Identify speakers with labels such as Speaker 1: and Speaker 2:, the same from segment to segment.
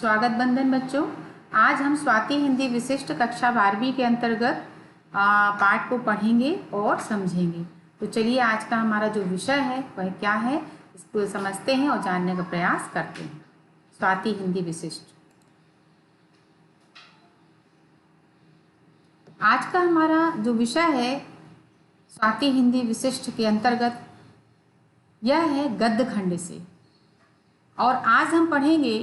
Speaker 1: स्वागत बंधन बच्चों। आज हम स्वाति हिंदी विशिष्ट कक्षा 12वीं के अंतर्गत पाठ को पढ़ेंगे और समझेंगे। तो चलिए आज का हमारा जो विषय है वह क्या है, इसको समझते हैं और जानने का प्रयास करते हैं। स्वाति हिंदी विशिष्ट। आज का हमारा जो विषय है स्वाति हिंदी विशिष्ट के अंतर्गत यह है गद्य खंड से। और आज हम पढ़ेंगे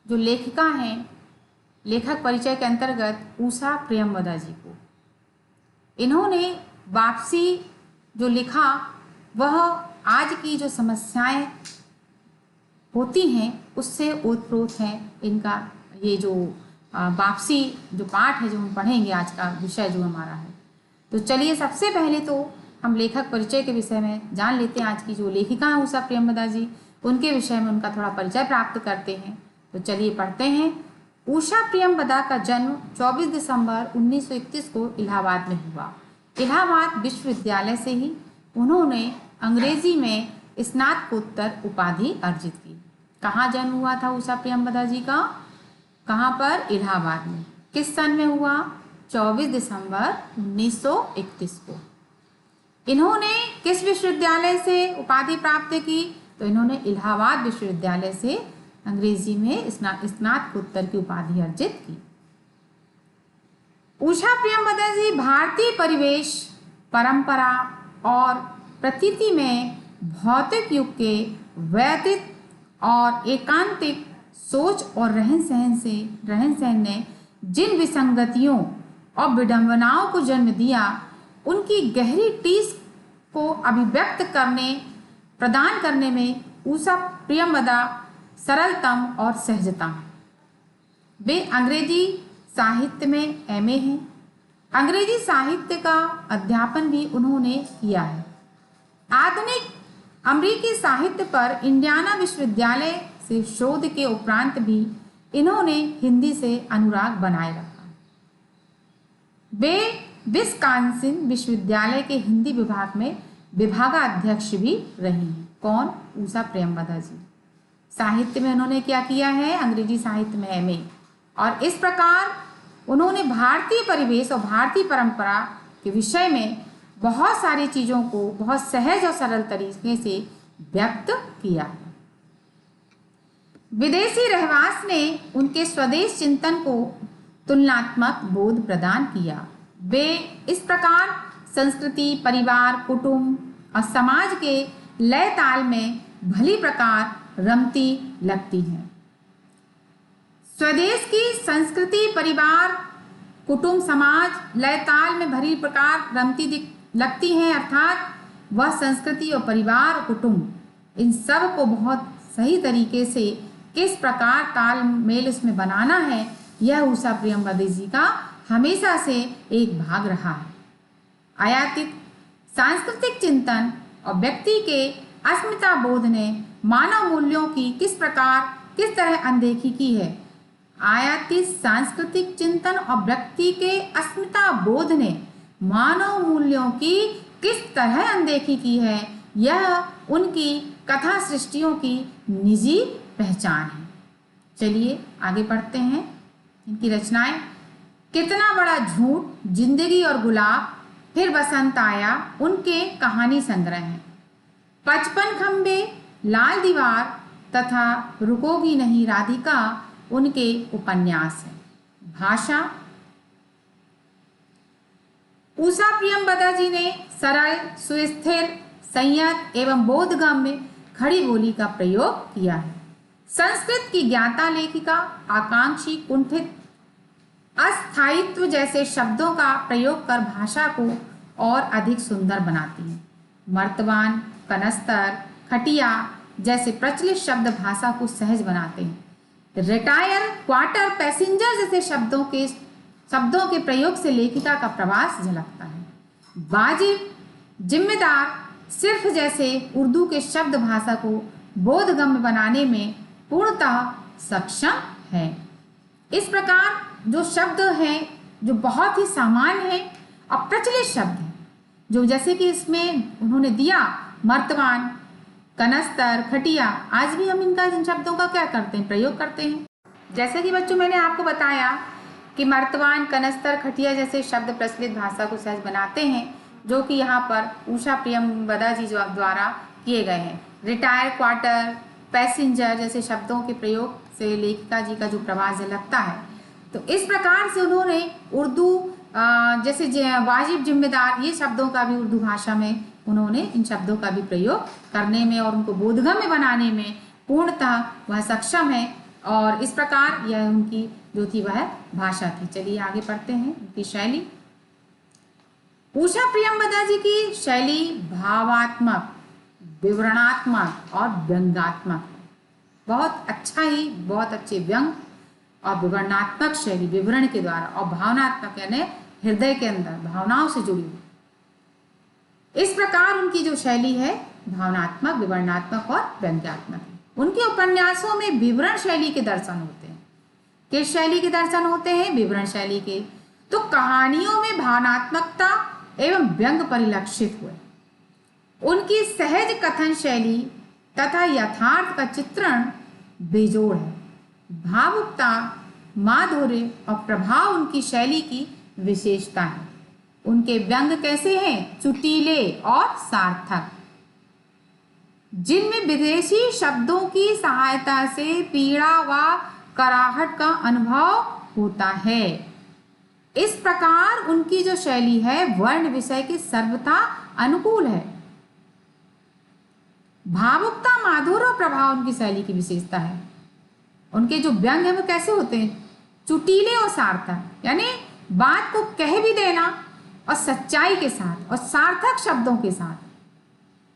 Speaker 1: जो लेखिका हैं, लेखक परिचय के अंतर्गत उषा प्रियंवदा जी को। इन्होंने वापसी जो लिखा वह आज की जो समस्याएं होती हैं उससे ओतप्रोत है। इनका ये जो वापसी जो पाठ है जो हम पढ़ेंगे, आज का विषय जो हमारा है। तो चलिए सबसे पहले तो हम लेखक परिचय के विषय में जान लेते हैं। आज की जो लेखिका हैं उषा प्रियंवदा जी, उनके विषय में उनका थोड़ा परिचय प्राप्त करते हैं। तो चलिए पढ़ते हैं। उषा प्रियंवदा का जन्म 24 दिसंबर 1931 को इलाहाबाद में हुआ। इलाहाबाद विश्वविद्यालय से ही उन्होंने अंग्रेजी में स्नातकोत्तर उपाधि अर्जित की। कहाँ जन्म हुआ था उषा प्रियंवदा जी का? कहाँ पर? इलाहाबाद में। किस सन में हुआ? 24 दिसंबर 1931 को। इन्होंने किस विश्वविद्यालय से उपाधि प्राप्त की? तो इन्होंने इलाहाबाद विश्वविद्यालय से अंग्रेजी में स्नातकोत्तर की उपाधि अर्जित की। उषा प्रियंवदा जी भारतीय परिवेश, परंपरा और प्रतीति में भौतिक युग के व्यतीत और एकांतिक सोच और रहन सहन ने जिन विसंगतियों और विडंबनाओं को जन्म दिया, उनकी गहरी टीस को अभिव्यक्त प्रदान करने में उषा प्रियंवदा सरलतम और सहजतम। वे अंग्रेजी साहित्य में एमए हैं। अंग्रेजी साहित्य का अध्यापन भी उन्होंने किया है। आधुनिक अमेरिकी साहित्य पर इंडियाना विश्वविद्यालय से शोध के उपरांत भी इन्होंने हिंदी से अनुराग बनाए रखा। वे विस्कॉन्सिन विश्वविद्यालय के हिंदी विभाग में विभागाध्यक्ष भी रही हैं। कौन? उषा प्रियंवदा जी। साहित्य में उन्होंने क्या किया है? अंग्रेजी साहित्य में एमए। और इस प्रकार उन्होंने भारतीय परिवेश और भारतीय परंपरा के विषय में बहुत सारी चीज़ों को बहुत सहज और सरल तरीके से व्यक्त किया है। विदेशी रहवास ने उनके स्वदेश चिंतन को तुलनात्मक बोध प्रदान किया। वे इस प्रकार संस्कृति, परिवार, कुटुंब और समाज के लय ताल में भली प्रकार रमती लगती हैं। स्वदेश की संस्कृति, परिवार, कुटुंब, समाज लय ताल में भली प्रकार रमती लगती हैं, अर्थात वह संस्कृति और परिवार और कुटुंब इन सब को बहुत सही तरीके से किस प्रकार तालमेल इसमें बनाना है, यह उषा प्रियंवदा जी का हमेशा से एक भाग रहा है। आयातित सांस्कृतिक चिंतन और व्यक्ति के अस्मिता बोध ने मानव मूल्यों की किस तरह अनदेखी की है। आयातित सांस्कृतिक चिंतन और व्यक्ति के अस्मिता बोध ने मानव मूल्यों की किस तरह अनदेखी की है, यह उनकी कथा सृष्टियों की निजी पहचान है। चलिए आगे पढ़ते हैं इनकी रचनाएं। कितना बड़ा झूठ, जिंदगी और गुलाब, फिर बसंत आया, उनके कहानी संग्रह हैं। 55 खंबे, लाल दीवार तथा रुकोगी नहीं राधिका उनके उपन्यास हैं। भाषा, उषा प्रियंवदा जी ने सरल, सुस्थिर, संयत एवं बोधगम्य खड़ी बोली का प्रयोग किया है। संस्कृत की ज्ञाता लेखिका आकांक्षी, कुंठित, अस्थायित्व जैसे शब्दों का प्रयोग कर भाषा को और अधिक सुंदर बनाती है। मर्तबान, कनस्तर, खटिया जैसे प्रचलित शब्द भाषा को सहज बनाते हैं। रिटायर, क्वार्टर, पैसेंजर जैसे शब्दों के प्रयोग से लेखिका का प्रवास झलकता है। वाजिब, जिम्मेदार, सिर्फ जैसे उर्दू के शब्द भाषा को बोधगम्य बनाने में पूर्णतः सक्षम है। इस प्रकार जो शब्द हैं जो बहुत ही सामान्य हैं और प्रचलित शब्द हैं, जो जैसे कि इसमें उन्होंने दिया मर्तबान, कनस्तर, खटिया, आज भी हम इन शब्दों का क्या करते हैं? प्रयोग करते हैं। जैसे कि बच्चों मैंने आपको बताया कि मर्तवान, कनस्तर, खटिया जैसे शब्द प्रचलित भाषा को सहज बनाते हैं, जो कि यहाँ पर उषा प्रियंवदा जी द्वारा किए गए हैं। रिटायर, क्वार्टर, पैसेंजर जैसे शब्दों के प्रयोग से लेखिका जी का जो प्रभाव झलकता है। तो इस प्रकार से उन्होंने उर्दू जैसे वाजिब, जिम्मेदार, ये शब्दों का भी उर्दू भाषा में उन्होंने इन शब्दों का भी प्रयोग करने में और उनको बोधगम्य बनाने में पूर्णतः वह सक्षम है। और इस प्रकार यह उनकी जो थी वह भाषा थी। चलिए आगे पढ़ते हैं उनकी शैली। उषा प्रियंवदा जी की शैली भावात्मक, विवरणात्मक और व्यंग्यात्मक, बहुत अच्छे व्यंग और विवरणात्मक शैली, विवरण के द्वारा, और भावनात्मक यानी हृदय के अंदर भावनाओं से जुड़ी हुई। इस प्रकार उनकी जो शैली है भावनात्मक, विवरणात्मक और व्यंग्यात्मक है। उनके उपन्यासों में विवरण शैली के दर्शन होते हैं। किस शैली के दर्शन होते हैं? विवरण शैली के। तो कहानियों में भावनात्मकता एवं व्यंग परिलक्षित हुए। उनकी सहज कथन शैली तथा यथार्थ का चित्रण बेजोड़ है। भावुकता, माधुर्य और प्रभाव उनकी शैली की विशेषता है। उनके व्यंग कैसे हैं? चुटीले और सार्थक, जिनमें विदेशी शब्दों की सहायता से पीड़ा व कराहट का अनुभव होता है। इस प्रकार उनकी जो शैली है वर्ण विषय के सर्वथा अनुकूल है। भावुकता, माधुर्य और प्रभाव उनकी शैली की विशेषता है। उनके जो व्यंग है वो कैसे होते हैं? चुटीले और सार्थक, यानी बात को कह भी देना और सच्चाई के साथ और सार्थक शब्दों के साथ।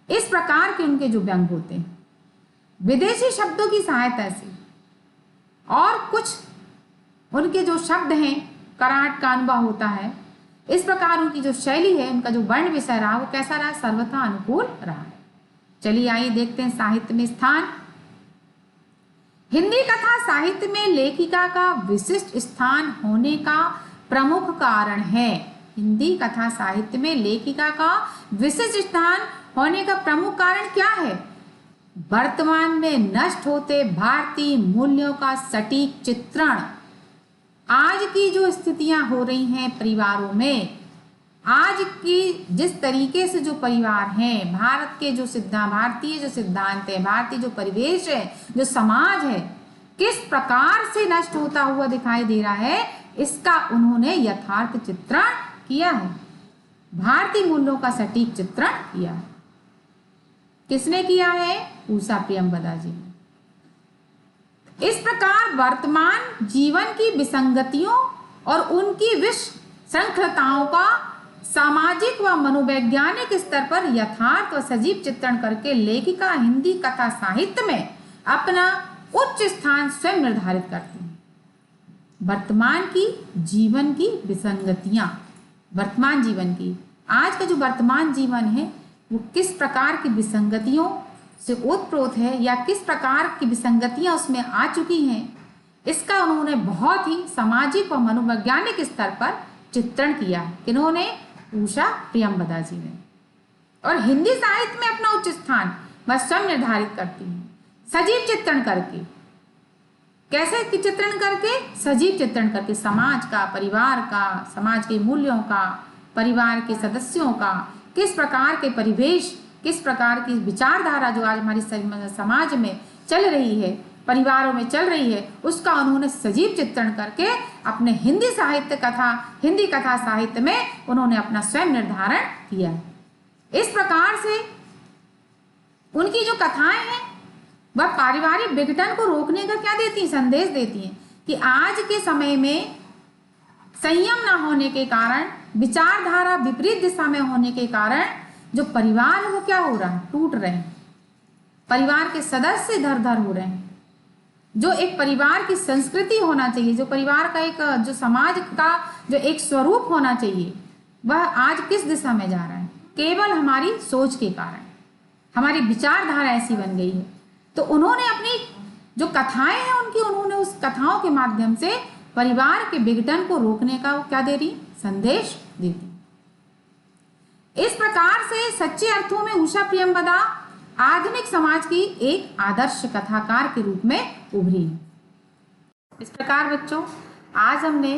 Speaker 1: इस प्रकार के उनके जो व्यंग होते हैं विदेशी शब्दों की सहायता से, और कुछ उनके जो शब्द हैं कराहट का अनुभव होता है। इस प्रकार उनकी जो शैली है, उनका जो वर्ण विषय रहा वो कैसा रहा? सर्वथा अनुकूल रहा है। चलिए आइए देखते हैं साहित्य में स्थान। हिंदी कथा साहित्य में लेखिका का विशिष्ट स्थान होने का प्रमुख कारण है। हिंदी कथा साहित्य में लेखिका का विशिष्ट स्थान होने का प्रमुख कारण क्या है? वर्तमान में नष्ट होते भारतीय मूल्यों का सटीक चित्रण। आज की जो स्थितियां हो रही हैं परिवारों में, आज की जिस तरीके से जो परिवार हैं, भारत के जो भारतीय जो सिद्धांत है, भारतीय जो परिवेश है, जो समाज है, किस प्रकार से नष्ट होता हुआ दिखाई दे रहा है, इसका उन्होंने यथार्थ चित्रण किया है। भारतीय मूल्यों का सटीक चित्रण किया है। किसने किया है? उषा प्रियंवदा जी ने। इस प्रकार वर्तमान जीवन की विसंगतियों और उनकी विसंख्यताओं का सामाजिक व मनोवैज्ञानिक स्तर पर यथार्थ व सजीव चित्रण करके लेखिका हिंदी कथा साहित्य में अपना उच्च स्थान स्वयं निर्धारित करती हैं। वर्तमान की जीवन की विसंगतियां, वर्तमान जीवन की, आज का जो वर्तमान जीवन है वो किस प्रकार की विसंगतियों से ओतप्रोत है या किस प्रकार की विसंगतियां उसमें आ चुकी हैं, इसका उन्होंने बहुत ही सामाजिक व मनोवैज्ञानिक स्तर पर चित्रण किया है। किन्होंने? उषा प्रियंवदा जी ने। और हिंदी साहित्य में अपना उच्च स्थान वह स्वयं निर्धारित करती हैं सजीव चित्रण करके। कैसे चित्रण करके? सजीव चित्रण करके, समाज का, परिवार का, समाज के मूल्यों का, परिवार के सदस्यों का, किस प्रकार के परिवेश, किस प्रकार की विचारधारा जो आज हमारी समाज में चल रही है, परिवारों में चल रही है, उसका उन्होंने सजीव चित्रण करके अपने हिंदी कथा साहित्य में उन्होंने अपना स्वयं निर्धारण किया है। इस प्रकार से उनकी जो कथाएं हैं वह पारिवारिक विघटन को रोकने का क्या देती हैं? संदेश देती हैं कि आज के समय में संयम न होने के कारण, विचारधारा विपरीत दिशा में होने के कारण जो परिवार है वो क्या हो रहा है? टूट रहे हैं। परिवार के सदस्य इधर-उधर हो रहे हैं। जो एक परिवार की संस्कृति होना चाहिए, जो परिवार का एक, जो समाज का जो एक स्वरूप होना चाहिए, वह आज किस दिशा में जा रहा है? केवल हमारी सोच के कारण, हमारी विचारधारा ऐसी बन गई है। तो उन्होंने अपनी जो कथाएं हैं उन्होंने उस कथाओं के माध्यम से परिवार के विघटन को रोकने का क्या दे रही? संदेश देती। इस प्रकार से सच्चे अर्थों में उषा प्रियंवदा आधुनिक समाज की एक आदर्श कथाकार के रूप में उभरी है। इस प्रकार बच्चों, आज हमने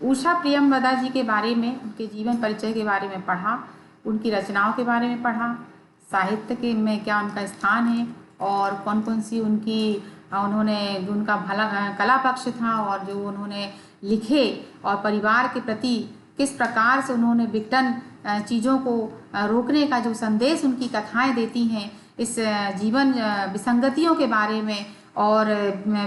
Speaker 1: उषा प्रियमवदा जी के बारे में, उनके जीवन परिचय के बारे में पढ़ा, उनकी रचनाओं के बारे में पढ़ा, साहित्य के में क्या उनका स्थान है और कौन कौन सी उन्होंने जो उनका भला कला पक्ष था और जो उन्होंने लिखे और परिवार के प्रति किस प्रकार से उन्होंने विघटन चीज़ों को रोकने का जो संदेश उनकी कथाएं देती हैं, इस जीवन विसंगतियों के बारे में और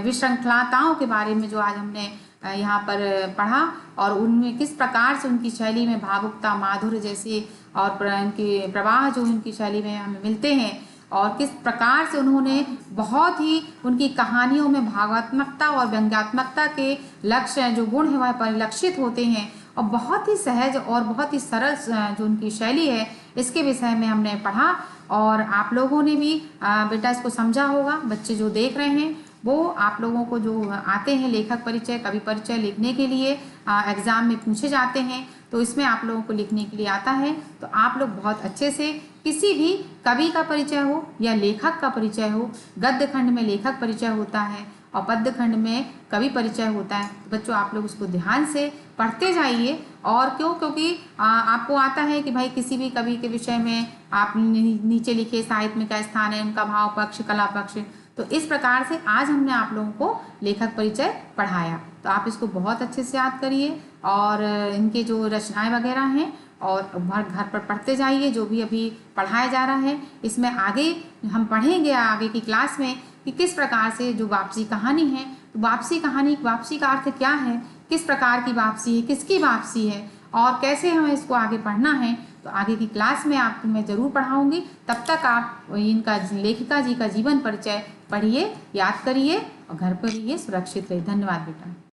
Speaker 1: विशृंखलाताओं के बारे में जो आज हमने यहाँ पर पढ़ा और उनमें किस प्रकार से उनकी शैली में भावुकता, माधुर्य जैसे और उनके प्रवाह जो उनकी शैली में हमें मिलते हैं और किस प्रकार से उन्होंने बहुत ही उनकी कहानियों में भावात्मकता और व्यंग्यात्मकता के लक्ष्य जो गुण हैं वह परिलक्षित होते हैं और बहुत ही सहज और बहुत ही सरल जो उनकी शैली है इसके विषय में हमने पढ़ा। और आप लोगों ने भी बेटा इसको समझा होगा। बच्चे जो देख रहे हैं वो आप लोगों को जो आते हैं लेखक परिचय, कवि परिचय लिखने के लिए एग्ज़ाम में पूछे जाते हैं, तो इसमें आप लोगों को लिखने के लिए आता है, तो आप लोग बहुत अच्छे से किसी भी कवि का परिचय हो या लेखक का परिचय हो, गद्य खंड में लेखक परिचय होता है और पद्य खंड में कवि परिचय होता है, तो बच्चों आप लोग उसको ध्यान से पढ़ते जाइए। और क्योंकि आपको आता है कि भाई किसी भी कवि के विषय में आप नीचे लिखे साहित्य में क्या स्थान है, उनका भाव पक्ष, कला पक्ष, तो इस प्रकार से आज हमने आप लोगों को लेखक परिचय पढ़ाया, तो आप इसको बहुत अच्छे से याद करिए और इनके जो रचनाएं वगैरह हैं और घर पर पढ़ते जाइए जो भी अभी पढ़ाया जा रहा है। इसमें आगे हम पढ़ेंगे आगे की क्लास में कि किस प्रकार से जो वापसी कहानी है, तो वापसी कहानी, वापसी का अर्थ क्या है, किस प्रकार की वापसी है, किसकी वापसी है और कैसे हमें इसको आगे पढ़ना है, तो आगे की क्लास में आपको मैं ज़रूर पढ़ाऊँगी। तब तक आप इनका लेखिका जी का जीवन परिचय पढ़िए, याद करिए और घर पर रहिए, सुरक्षित रहिए। धन्यवाद बेटा।